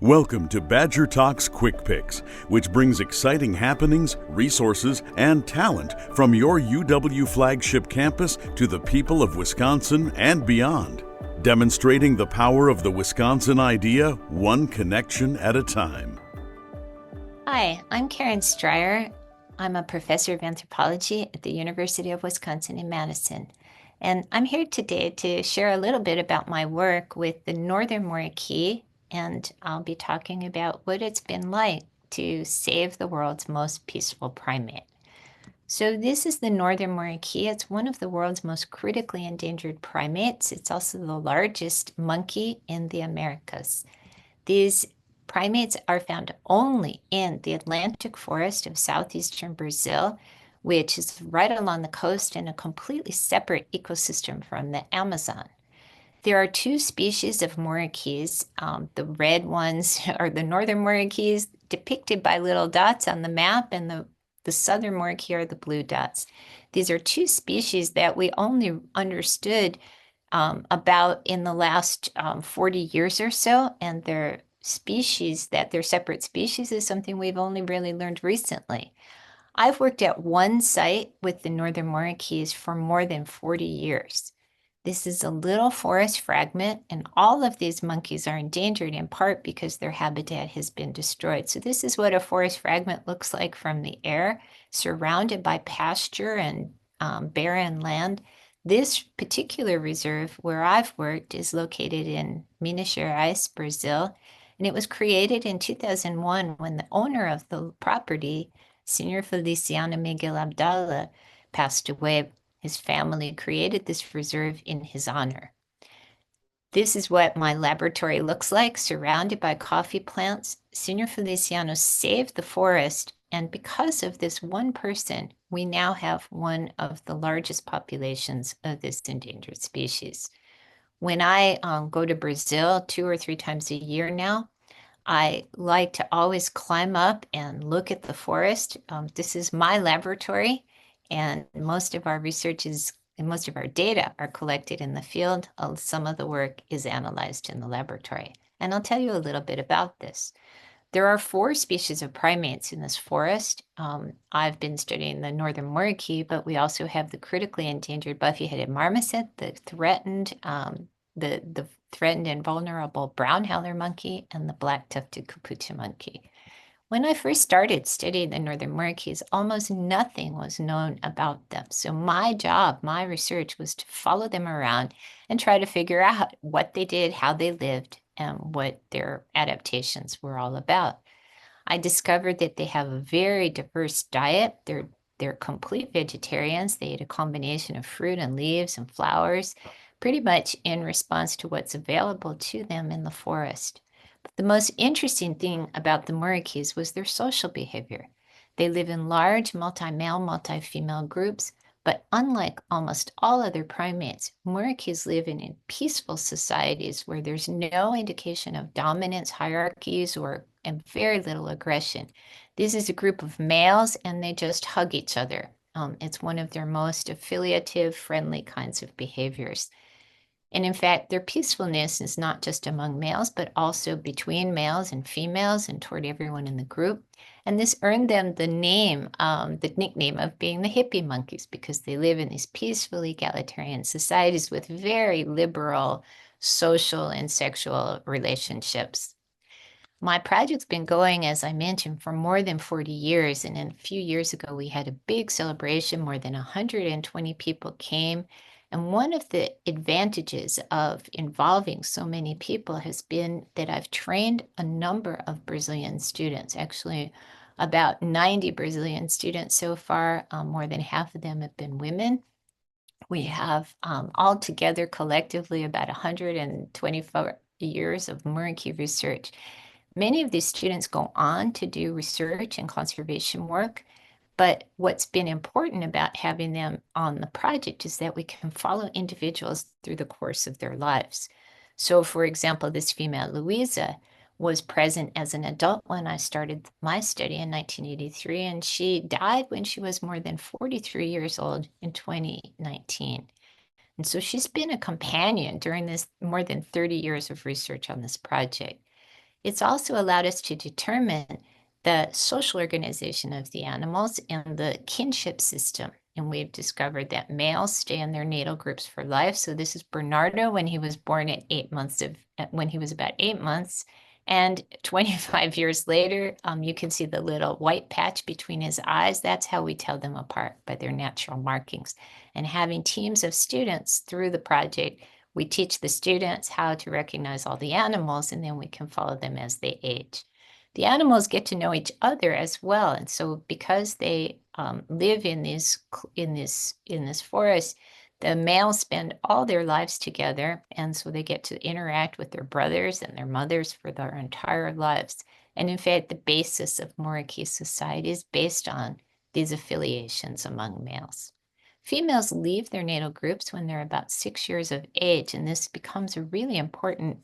Welcome to Badger Talks Quick Picks, which brings exciting happenings, resources, and talent from your UW flagship campus to the people of Wisconsin and beyond, demonstrating the power of the Wisconsin idea, one connection at a time. Hi, I'm Karen Strier. I'm a professor of anthropology at the University of Wisconsin in Madison. And I'm here today to share a little bit about my work with the northern muriqui, and I'll be talking about what it's been like to save the world's most peaceful primate. So this is the northern muriqui. It's one of the world's most critically endangered primates. It's also the largest monkey in the Americas. These primates are found only in the Atlantic forest of southeastern Brazil, which is right along the coast in a completely separate ecosystem from the Amazon. There are two species of muriquis. The red ones are the northern muriquis, depicted by little dots on the map, and the southern muriqui are the blue dots. These are two species that we only understood about in the last 40 years or so, and their species, that they're separate species, is something we've only really learned recently. I've worked at one site with the northern muriquis for more than 40 years. This is a little forest fragment, and all of these monkeys are endangered in part because their habitat has been destroyed. So this is what a forest fragment looks like from the air, surrounded by pasture and barren land. This particular reserve where I've worked is located in Minas Gerais, Brazil, and it was created in 2001 when the owner of the property, Senor Feliciano Miguel Abdallah, passed away. His family created this reserve in his honor. This is what my laboratory looks like, surrounded by coffee plants. Senor Feliciano saved the forest, and because of this one person, we now have one of the largest populations of this endangered species. When I go to Brazil 2 or 3 times a year now, I like to always climb up and look at the forest. This is my laboratory, and most of our most of our data are collected in the field. Some of the work is analyzed in the laboratory. And I'll tell you a little bit about this. There are 4 species of primates in this forest. I've been studying the northern muriqui, but we also have the critically endangered buffy-headed marmoset, the threatened and vulnerable brown howler monkey, and the black-tufted capuchin monkey. When I first started studying the northern muriquis, almost nothing was known about them. So my job, my research, was to follow them around and try to figure out what they did, how they lived, and what their adaptations were all about. I discovered that they have a very diverse diet. They're complete vegetarians. They eat a combination of fruit and leaves and flowers, pretty much in response to what's available to them in the forest. But the most interesting thing about the muriquis was their social behavior. They live in large multi-male, multi-female groups, but unlike almost all other primates, muriquis live in peaceful societies where there's no indication of dominance hierarchies and very little aggression. This is a group of males, and they just hug each other. It's one of their most affiliative, friendly kinds of behaviors. And in fact, their peacefulness is not just among males, but also between males and females and toward everyone in the group. And this earned them the nickname of being the hippie monkeys, because they live in these peaceful, egalitarian societies with very liberal social and sexual relationships. My project's been going, as I mentioned, for more than 40 years. And a few years ago, we had a big celebration. More than 120 people came. And one of the advantages of involving so many people has been that I've trained a number of Brazilian students, actually about 90 Brazilian students so far. More than half of them have been women. We have altogether collectively about 124 years of muriqui research. Many of these students go on to do research and conservation work. But what's been important about having them on the project is that we can follow individuals through the course of their lives. So, for example, this female, Louisa, was present as an adult when I started my study in 1983, and she died when she was more than 43 years old in 2019. And so she's been a companion during this more than 30 years of research on this project. It's also allowed us to determine the social organization of the animals and the kinship system. And we've discovered that males stay in their natal groups for life. So this is Bernardo when he was born at when he was about 8 months. And 25 years later, you can see the little white patch between his eyes. That's how we tell them apart, by their natural markings. And having teams of students through the project, we teach the students how to recognize all the animals, and then we can follow them as they age. The animals get to know each other as well, and so because they live in this forest, the males spend all their lives together, and so they get to interact with their brothers and their mothers for their entire lives. And in fact, the basis of muriqui society is based on these affiliations among males. Females leave their natal groups when they're about 6 years of age, and this becomes a really important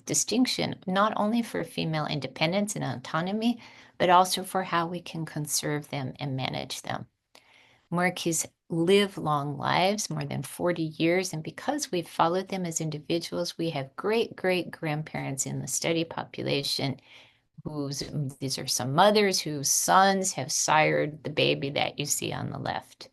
distinction, not only for female independence and autonomy, but also for how we can conserve them and manage them. Muriquis live long lives, more than 40 years, and because we've followed them as individuals, we have great-great-grandparents in the study population these are some mothers whose sons have sired the baby that you see on the left.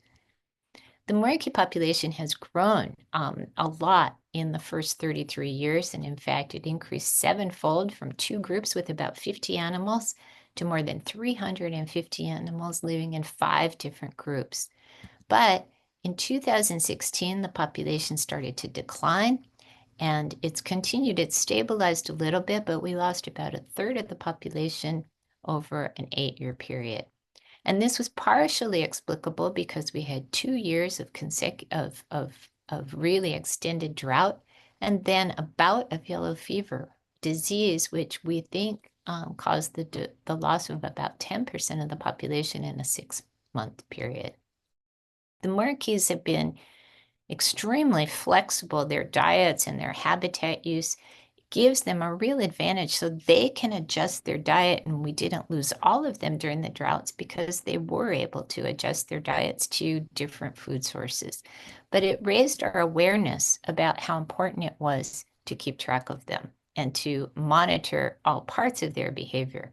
The muriqui population has grown a lot in the first 33 years, and in fact, it increased sevenfold from two groups with about 50 animals to more than 350 animals living in 5 different groups. But in 2016, the population started to decline, and it's continued. It's stabilized a little bit, but we lost about a third of the population over an 8-year period. And this was partially explicable because we had 2 years of really extended drought, and then a bout of yellow fever disease, which we think caused the loss of about 10% of the population in a 6-month period. The muriquis have been extremely flexible. Their diets and their habitat use gives them a real advantage, so they can adjust their diet, and we didn't lose all of them during the droughts because they were able to adjust their diets to different food sources. But it raised our awareness about how important it was to keep track of them and to monitor all parts of their behavior.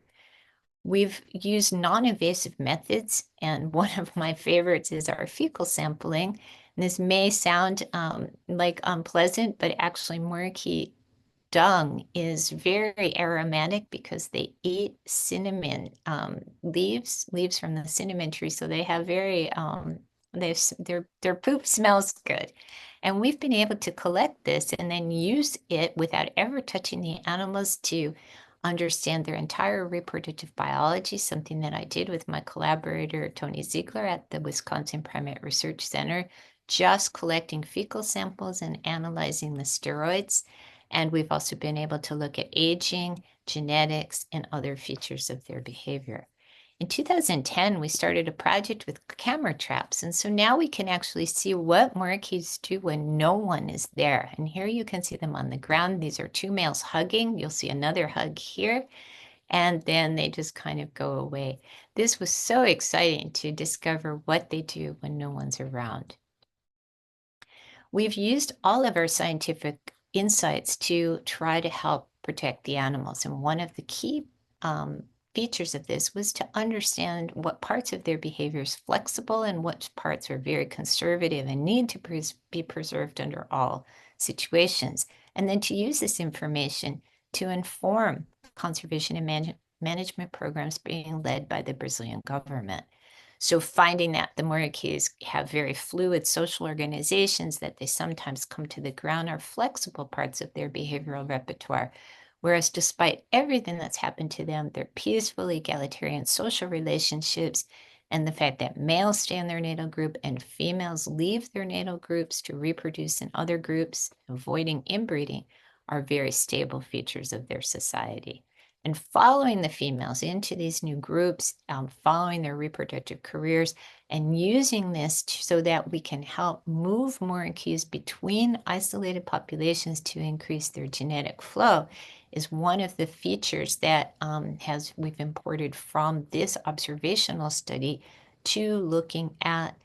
We've used non-invasive methods, and one of my favorites is our fecal sampling. And this may sound like unpleasant, but actually muriqui dung is very aromatic because they eat cinnamon leaves from the cinnamon tree. So they have their poop smells good. And we've been able to collect this and then use it without ever touching the animals to understand their entire reproductive biology, something that I did with my collaborator, Tony Ziegler at the Wisconsin Primate Research Center, just collecting fecal samples and analyzing the steroids. And we've also been able to look at aging, genetics, and other features of their behavior. In 2010, we started a project with camera traps. And so now we can actually see what muriquis do when no one is there. And here you can see them on the ground. These are 2 males hugging. You'll see another hug here. And then they just kind of go away. This was so exciting to discover what they do when no one's around. We've used all of our scientific insights to try to help protect the animals. And one of the key features of this was to understand what parts of their behavior is flexible and what parts are very conservative and need to be preserved under all situations. And then to use this information to inform conservation and management programs being led by the Brazilian government. So finding that the muriquis have very fluid social organizations, that they sometimes come to the ground, are flexible parts of their behavioral repertoire. Whereas despite everything that's happened to them, they're peaceful, egalitarian social relationships, and the fact that males stay in their natal group and females leave their natal groups to reproduce in other groups, avoiding inbreeding, are very stable features of their society. And following the females into these new groups, following their reproductive careers, and using this so that we can help move muriquis between isolated populations to increase their genetic flow is one of the features that we've imported from this observational study to looking at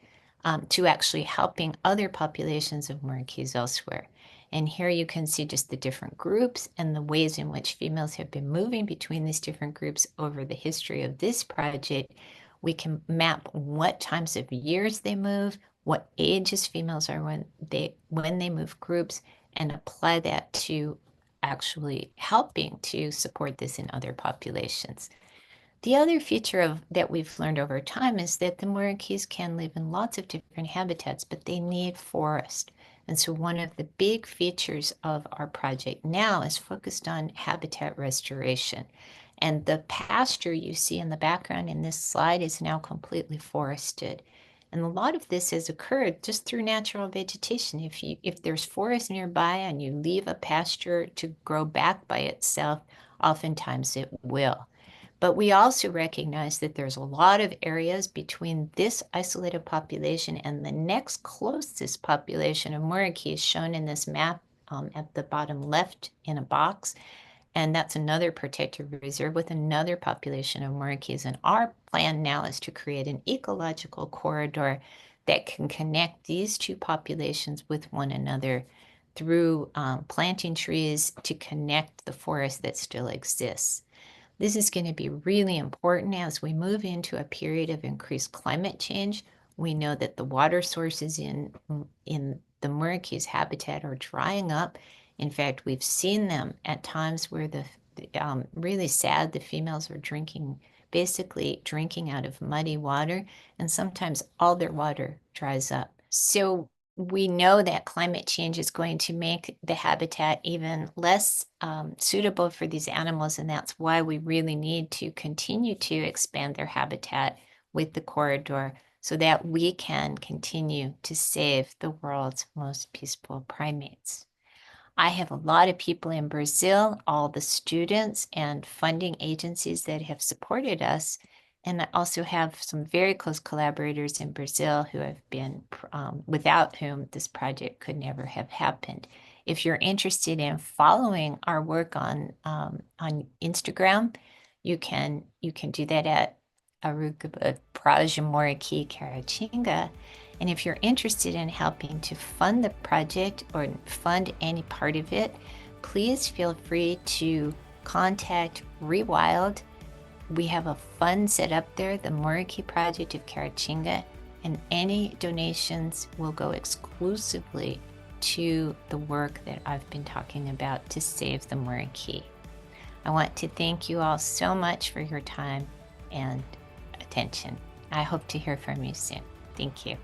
to actually helping other populations of muriquis elsewhere. And here you can see just the different groups and the ways in which females have been moving between these different groups over the history of this project. We can map what times of years they move, what ages females are when they move groups, and apply that to actually helping to support this in other populations. The other feature that we've learned over time is that the muriquis can live in lots of different habitats, but they need forest. And so one of the big features of our project now is focused on habitat restoration. And the pasture you see in the background in this slide is now completely forested. And a lot of this has occurred just through natural vegetation. If there's forest nearby and you leave a pasture to grow back by itself, oftentimes it will. But we also recognize that there's a lot of areas between this isolated population and the next closest population of muriquis shown in this map at the bottom left in a box. And that's another protected reserve with another population of muriquis. And our plan now is to create an ecological corridor that can connect these two populations with one another through planting trees to connect the forest that still exists. This is going to be really important as we move into a period of increased climate change. We know that the water sources in the muriquis habitat are drying up. In fact, we've seen them at times where really sad, the females are basically drinking out of muddy water, and sometimes all their water dries up. So we know that climate change is going to make the habitat even less suitable for these animals, and that's why we really need to continue to expand their habitat with the corridor so that we can continue to save the world's most peaceful primates. I have a lot of people in Brazil, all the students and funding agencies that have supported us. And I also have some very close collaborators in Brazil who have been, without whom this project could never have happened. If you're interested in following our work on Instagram, you can do that at Aruca Prajamoriki Caratinga. And if you're interested in helping to fund the project or fund any part of it, please feel free to contact Rewild. We have a fund set up there, the Muriqui Project of Caratinga, and any donations will go exclusively to the work that I've been talking about to save the muriqui. I want to thank you all so much for your time and attention. I hope to hear from you soon. Thank you.